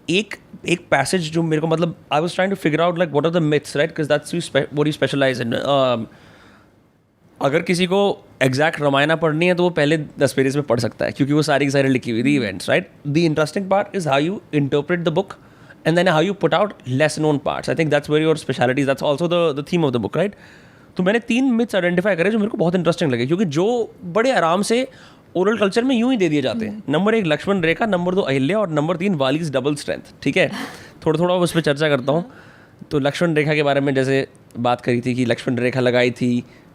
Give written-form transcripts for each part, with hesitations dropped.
एक पैसेज जो मेरे को मतलब I was trying to figure out like what are the myths, right, because that's what you specialise in. अगर किसी को एग्जैक्ट रामायण पढ़नी है तो वो पहले 10 पेजेस में पढ़ सकता है, क्योंकि वो सारी की सारी लिखी हुई थी events, right. The interesting part is how you interpret the book and then how you put out less known parts. I think that's where your speciality is. That's also the theme of the book, right? तो मैंने 3 myths identify करे जो मेरे को बहुत interesting लगे, क्योंकि जो बड़े आराम से ओरल कल्चर में यूं ही दे दिए जाते हैं. नंबर 1 लक्ष्मण रेखा, नंबर 2 अहिल्या, और नंबर 3 वालीज डबल स्ट्रेंथ. ठीक है, थोड़ा थोड़ा उस पर चर्चा करता हूँ. तो लक्ष्मण रेखा के बारे में जैसे बात करी थी कि लक्ष्मण रेखा लगाई थी,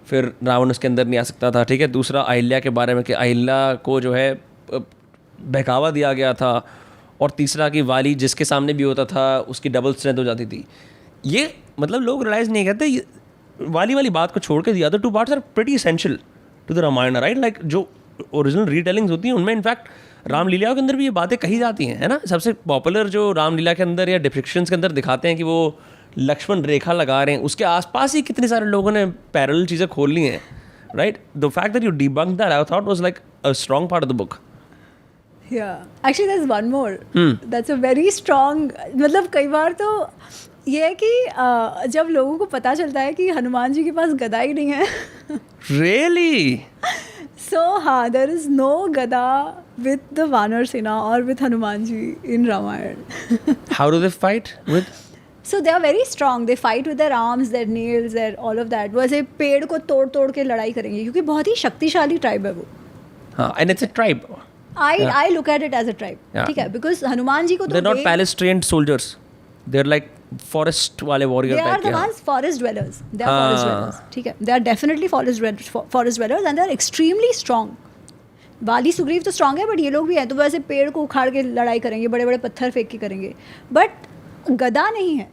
फिर रावण उसके अंदर नहीं आ सकता था. ठीक है, दूसरा अहिल्या के बारे में कि अहिल्या को जो है बहकावा दिया गया था, और तीसरा कि वाली जिसके सामने भी होता था उसकी डबल स्ट्रेंथ हो जाती थी. ये मतलब लोग रियलाइज़ नहीं करते वाली बात को छोड़ के the other 2 parts are pretty essential to the Ramayana, right. Like जो ओरिजिनल रीटेलिंग्स होती हैं उनमें इनफैक्ट रामलीला के अंदर भी ये बातें कही जाती हैं, है ना. सबसे पॉपुलर जो रामलीला के अंदर या डिपिक्शंस के अंदर दिखाते हैं कि वो लक्ष्मण रेखा लगा रहे हैं, उसके आसपास ही कितने सारे लोगों ने पैरेलल चीज़ें खोल ली हैं, right. The fact that you debunk that I thought was like a strong part of the book. Yeah, actually there's one more. That's a very strong. मतलब कई बार तो ये है कि जब लोगों को पता चलता है कि हनुमान जी के पास गदा ही नहीं है. Really? So हाँ, there is no गदा with the Vanar Sena or with Hanuman ji in Ramayana. How do they fight with? So they are very strong. They fight with their arms, their nails, their all of that. वो ऐसे पेड़ को तोड़ के लड़ाई करेंगे, क्योंकि बहुत ही शक्तिशाली ट्राइब है वो. हाँ, and it's a tribe. I look at it as a tribe. ठीक है, because हनुमान जी को तो they're not palace trained soldiers. They're like forest वाले warrior type. They are the ones forest dwellers. They are forest dwellers. ठीक है, they are definitely forest dwellers and they are extremely strong. वाली सुग्रीव तो strong है, but ये लोग भी हैं, तो वैसे पेड़ को उखाड़ के लड़ाई करेंगे, बड़े बड़े पत्थर फेंक के करेंगे, but गदा नहीं है.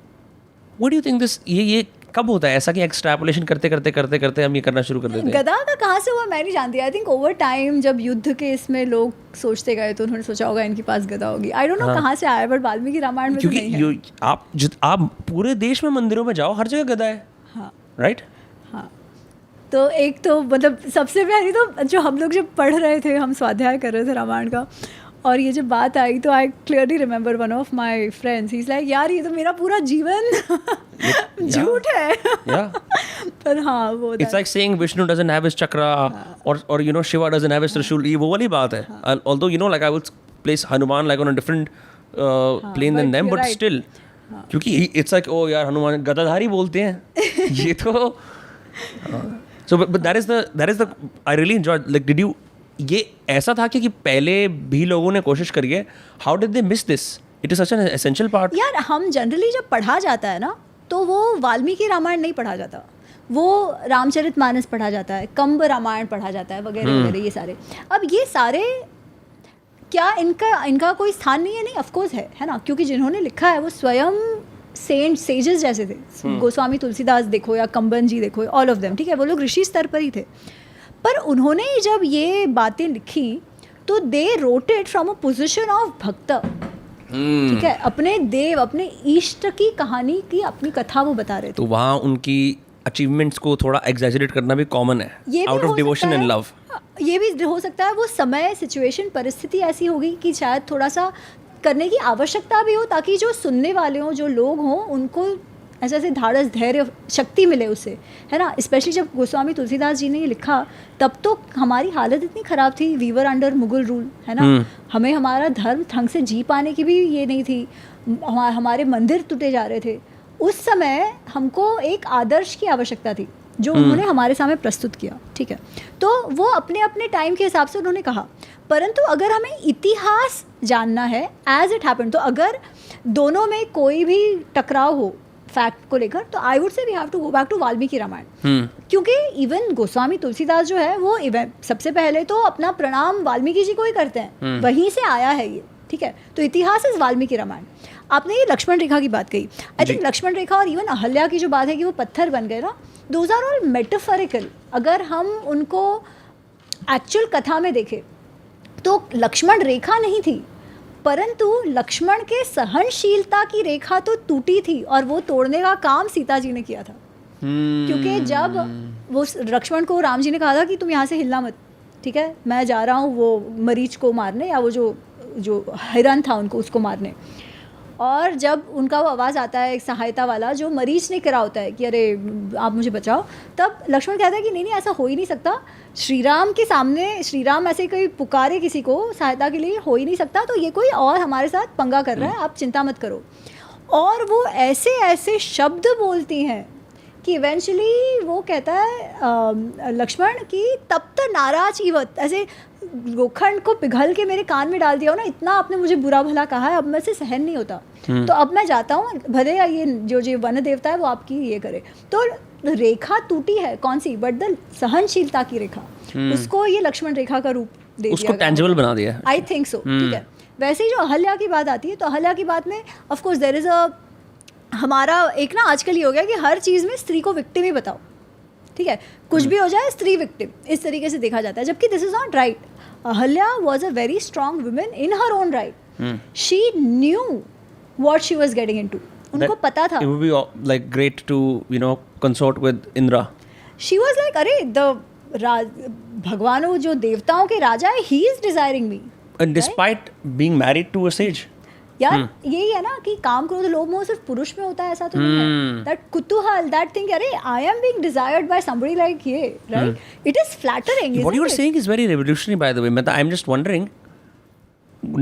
What do you think this ये कब होता है ऐसा कि एक्सट्रैपोलेशन करते हम ये करना शुरू कर देते हैं? गदा का कहाँ से हुआ मैं नहीं जानती. आई थिंक ओवर टाइम जब युद्ध के इसमें लोग सोचते गए तो उन्होंने सोचा होगा इनके पास गदा होगी. आई डोंट नो कहाँ से आया, बट वाल्मीकि रामायण में तो नहीं है. क्योंकि आप पूरे देश में मंदिरों में जाओ, हर जगह गदा है. हाँ, राइट. हाँ, तो एक तो मतलब सबसे पहले तो जो हम लोग जब पढ़ रहे थे, हम स्वाध्याय कर रहे थे रामायण का, और ये जब बात आई तो I clearly remember one of my friends, he is like यार ये तो मेरा पूरा जीवन झूठ है. पर हाँ वो it's like saying Vishnu doesn't have his chakra और you know Shiva doesn't have his trishul. ये वो वाली बात है. Although you know like I would place Hanuman like on a different plane than them, but still क्योंकि इट्स लाइक ओ यार हनुमान गदाधारी बोलते हैं ये तो. So but that is the I really enjoy. Like did you ये ऐसा था कि पहले भी लोगों ने कोशिश करी है? How did they miss this? It is such an essential part. यार हम जनरली जब पढ़ा जाता है ना तो वो वाल्मीकि रामायण नहीं पढ़ा जाता, वो रामचरितमानस पढ़ा जाता है, कंब रामायण पढ़ा जाता है, वगैरह वगैरह ये सारे. अब ये सारे क्या इनका कोई स्थान नहीं है? नहीं, ऑफ कोर्स है ना, क्योंकि जिन्होंने लिखा है वो स्वयं सेजेस जैसे थे. गोस्वामी तुलसीदास देखो या कंबन जी देखो, ऑल ऑफ देम. ठीक है, वो लोग ऋषि स्तर पर ही थे. पर उन्होंने जब ये बातें लिखी तो they wrote it from a position of भक्त. ठीक है, अपने देव, अपने इष्ट की कहानी की अपनी कथा वो बता रहे थे. तो वहाँ उनकी अचीवमेंट्स को थोड़ा एग्जैजरेट करना भी कॉमन है, out of devotion and love. ये भी हो सकता है वो समय, सिचुएशन, परिस्थिति ऐसी होगी कि शायद थोड़ा सा करने की आवश्यकता भी हो, ताकि जो सुनने वाले हों, जो लोग हों, उनको ऐसे धाड़स, धैर्य, शक्ति मिले उससे, है ना. स्पेशली जब गोस्वामी तुलसीदास जी ने ये लिखा तब तो हमारी हालत इतनी ख़राब थी. We were under Mughal rule, है ना. हमें हमारा धर्म ढंग से जी पाने की भी ये नहीं थी. हमारे मंदिर टूटे जा रहे थे. उस समय हमको एक आदर्श की आवश्यकता थी जो उन्होंने हमारे सामने प्रस्तुत किया. ठीक है, तो वो अपने अपने टाइम के हिसाब से उन्होंने कहा. परंतु अगर हमें इतिहास जानना है एज इट हैपेंड, तो अगर दोनों में कोई भी टकराव हो फैक्ट को लेकर, तो I would say we have to go back to Valmiki Ramayana. क्योंकि इवन गोस्वामी तुलसीदास जो है वो सबसे पहले तो अपना प्रणाम वाल्मीकि जी को ही करते हैं. वहीं से आया है ये. ठीक है, तो इतिहास इज वाल्मीकि रामायण. आपने ये लक्ष्मण रेखा की बात कही. आई थिंक लक्ष्मण रेखा और इवन अहल्या की जो बात है कि वो पत्थर बन गए ना, दोज आर ऑल मेटाफोरिकल. अगर हम उनको एक्चुअल कथा में देखें तो लक्ष्मण रेखा नहीं थी, परंतु लक्ष्मण के सहनशीलता की रेखा तो टूटी थी, और वो तोड़ने का काम सीता जी ने किया था. क्योंकि जब वो लक्ष्मण को राम जी ने कहा था कि तुम यहाँ से हिलना मत, ठीक है, मैं जा रहा हूँ वो मरीच को मारने, या वो जो हिरन था उनको उसको मारने. और जब उनका वो आवाज़ आता है एक सहायता वाला जो मरीज ने करा होता है कि अरे आप मुझे बचाओ, तब लक्ष्मण कहता है कि नहीं नहीं ऐसा हो ही नहीं सकता, श्री राम के सामने श्री राम ऐसे कोई पुकारे किसी को सहायता के लिए हो ही नहीं सकता, तो ये कोई और हमारे साथ पंगा कर रहा है, आप चिंता मत करो। और वो ऐसे ऐसे शब्द बोलती हैं कि इवेंचुअली वो कहता है लक्ष्मण कि तब तक नाराज ही वत ऐसे गोखंड को पिघल के मेरे कान में डाल दिया हो ना, इतना आपने मुझे बुरा भला कहा है, अब मैं से सहन नहीं होता, तो अब मैं जाता हूँ, भले या ये जो वन देवता है वो आपकी ये करे। तो रेखा टूटी है कौन सी, बट द सहनशीलता की रेखा, उसको ये लक्ष्मण रेखा का रूप दे दिया, उसको टेंजिबल बना दिया। आई थिंक सो, ठीक है। वैसे ही जो अहल्या की बात आती है, तो अहल्या की बात में of course there is a, हमारा एक ना आजकल ये हो गया कि हर चीज़ में स्त्री को विक्टिम ही बताओ, ठीक है, कुछ भी हो जाए स्त्री विक्टिम, इस तरीके से देखा जाता है, जबकि this is not right. Ahalya was a very strong women in her own right, she knew what she was getting into, उनको पता था। It would be like great to consort with Indra. She was like अरे भगवानों जो देवताओं के राजा है, he is desiring me, And despite being married to a sage. यार यही है ना कि काम क्रोध लोभ मोह सिर्फ पुरुष में होता है, ऐसा तो नहीं है। दैट कुतूहल, दैट थिंग, अरे I am being desired by somebody like ये, right, it is flattering. What you are saying is very revolutionary, by the way. Mehta, I'm just wondering,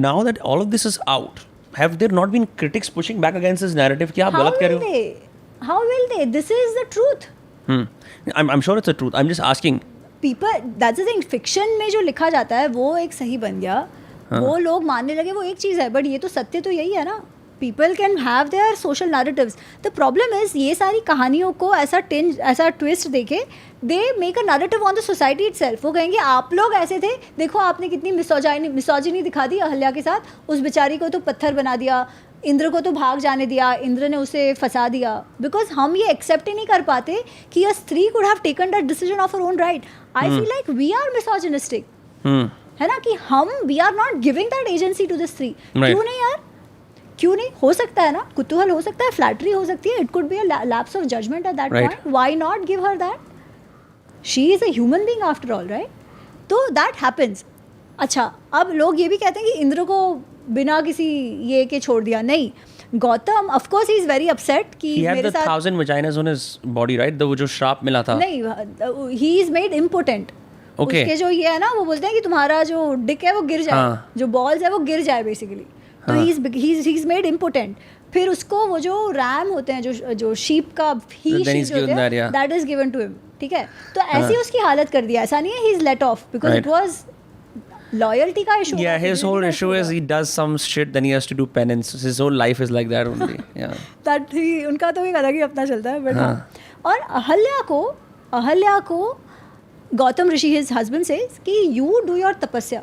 now that all of this is out, have there not been critics pushing back against this narrative कि आप गलत कह रहे हो? How will they? This is the truth. I'm sure it's the truth. I'm just asking. People, that's the thing, fiction में जो लिखा जाता है वो एक सही बन गया, वो लोग मानने लगे, वो एक चीज़ है, बट ये तो सत्य तो यही है ना। People can have their social narratives, the problem is ये सारी कहानियों को ऐसा ट्विस्ट देके they make a narrative on the society itself. वो कहेंगे आप लोग ऐसे थे, देखो आपने कितनी मिसोजिनी दिखा दी अहल्या के साथ, उस बेचारी को तो पत्थर बना दिया, इंद्र को तो भाग जाने दिया, इंद्र ने उसे फंसा दिया, बिकॉज हम ये एक्सेप्ट ही नहीं कर पाते कि अ स्त्री could have taken that decision of her own right. I feel like we are misogynistic, है ना, कि हम we are not giving that agency to the स्त्री। क्यों नहीं यार, क्यों नहीं, हो सकता है ना, कुतूहल हो सकता है, फ्लैटरी हो सकती है, it could be a lapse of judgement at that point, why not give her that, she is a human being after all, right, तो दैट हैपेंस। अच्छा, अब लोग ये भी कहते हैं कि इंद्र को बिना किसी ये के छोड़ दिया, नहीं, Gautam of course he is very upset कि मेरे साथ 1000 vaginas on his body, right? वो जो श्राप मिला था, नहीं, ही इज मेड इम्पोर्टेंट। उसके जो ये है ना, वो बोलते हैं कि तुम्हारा जो डिक है वो गिर जाए, जो बॉल्स है वो गिर जाए बेसिकली, तो ही इज मेड इम्पोर्टेंट। फिर उसको वो जो रैम होते हैं, जो शीप का ही that is given to him, ठीक है, तो ऐसी उसकी हालत कर दिया। ऐसा नहीं है he is let off, because it was loyalty का issue. Yeah, his whole issue is he does some shit, then he has to do penance. His whole life is like that only. Yeah. That ही उनका तो एक अलग ही अपना चलता है, but और अहल्या को गौतम ऋषि हिज हस्बैंड से कि यू डू योर तपस्या,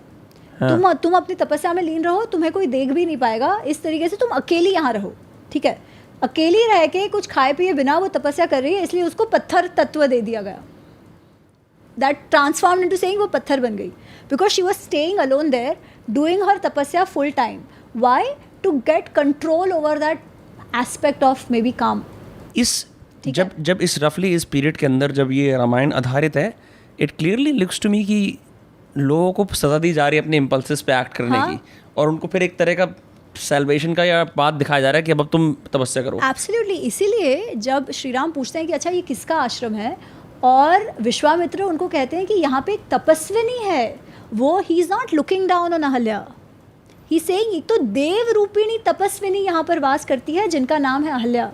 तुम अपनी तपस्या में लीन रहो, तुम्हें कोई देख भी नहीं पाएगा, इस तरीके से तुम अकेली यहाँ रहो, ठीक है। अकेली रह के कुछ खाए पिए बिना वो तपस्या कर रही है, इसलिए उसको पत्थर तत्व दे दिया गया, दैट ट्रांसफॉर्म इनटू सेइंग वो पत्थर बन गई, because she was staying alone there doing her tapasya full time. Why? To get control over that aspect of maybe kaam. जब इस रफली इस पीरियड के अंदर जब ये रामायण आधारित है, it clearly looks to me कि लोगों को सजा दी जा रही है अपने इम्पल्सेस पे एक्ट करने की, और उनको फिर एक तरह का सेल्वेशन का या बात दिखाया जा रहा है कि अब तुम तपस्या करो। एब्सोल्युटली, इसीलिए जब श्री राम पूछते हैं कि अच्छा ये किसका आश्रम है, और विश्वामित्र उनको कहते हैं कि यहाँ पे एक तपस्विनी है, वो he is not looking down on Ahalya, he saying तो देव रूपिणी तपस्विनी यहाँ पर वास करती है जिनका नाम है अहल्या।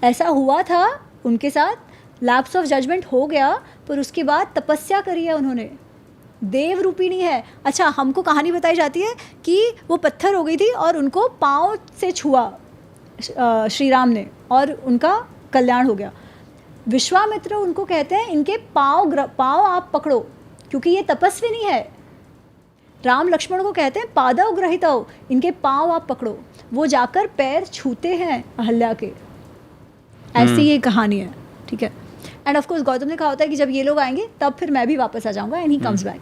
ऐसा हुआ था उनके साथ, लैप्स ऑफ जजमेंट हो गया, पर उसके बाद तपस्या करी है उन्होंने, देव रूपिणी है। अच्छा, हमको कहानी बताई जाती है कि वो पत्थर हो गई थी और उनको पाँव से छुआ श्री राम ने और उनका कल्याण हो गया। विश्वामित्र उनको कहते हैं इनके पाँव आप पकड़ो क्योंकि ये तपस्विनी है। राम लक्ष्मण को कहते हैं पादव ग्रहितव, इनके पाँव आप पकड़ो। वो जाकर पैर छूते हैं अहल्या के। ऐसी ये कहानी है, ठीक है। एंड ऑफ कोर्स गौतम ने कहा होता है कि जब ये लोग आएंगे तब फिर मैं भी वापस आ जाऊंगा, एंड ही कम्स बैक।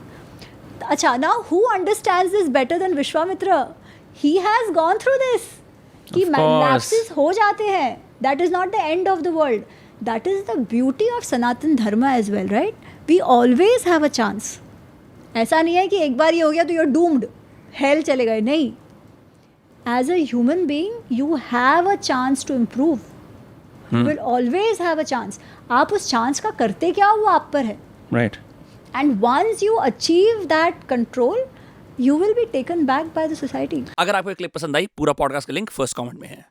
अच्छा, now who understands this better than Vishwamitra? He has gone through this कि लैप्सेस हो जाते हैं, that is not the end of the world, that is the beauty of Sanatan Dharma as well, right. We always have a chance. ऐसा नहीं है कि एक बार ये हो गया तो यू आर डूम्ड, हेल चले गए, नहीं। as a human being you have a chance to improve. You will always have a chance. आप उस chance का करते क्या वो आप पर है. Right. And once you achieve that control, you will be taken back by the society. अगर आपको ये क्लिप पसंद आई, पूरा पॉडकास्ट का लिंक फर्स्ट कमेंट में है.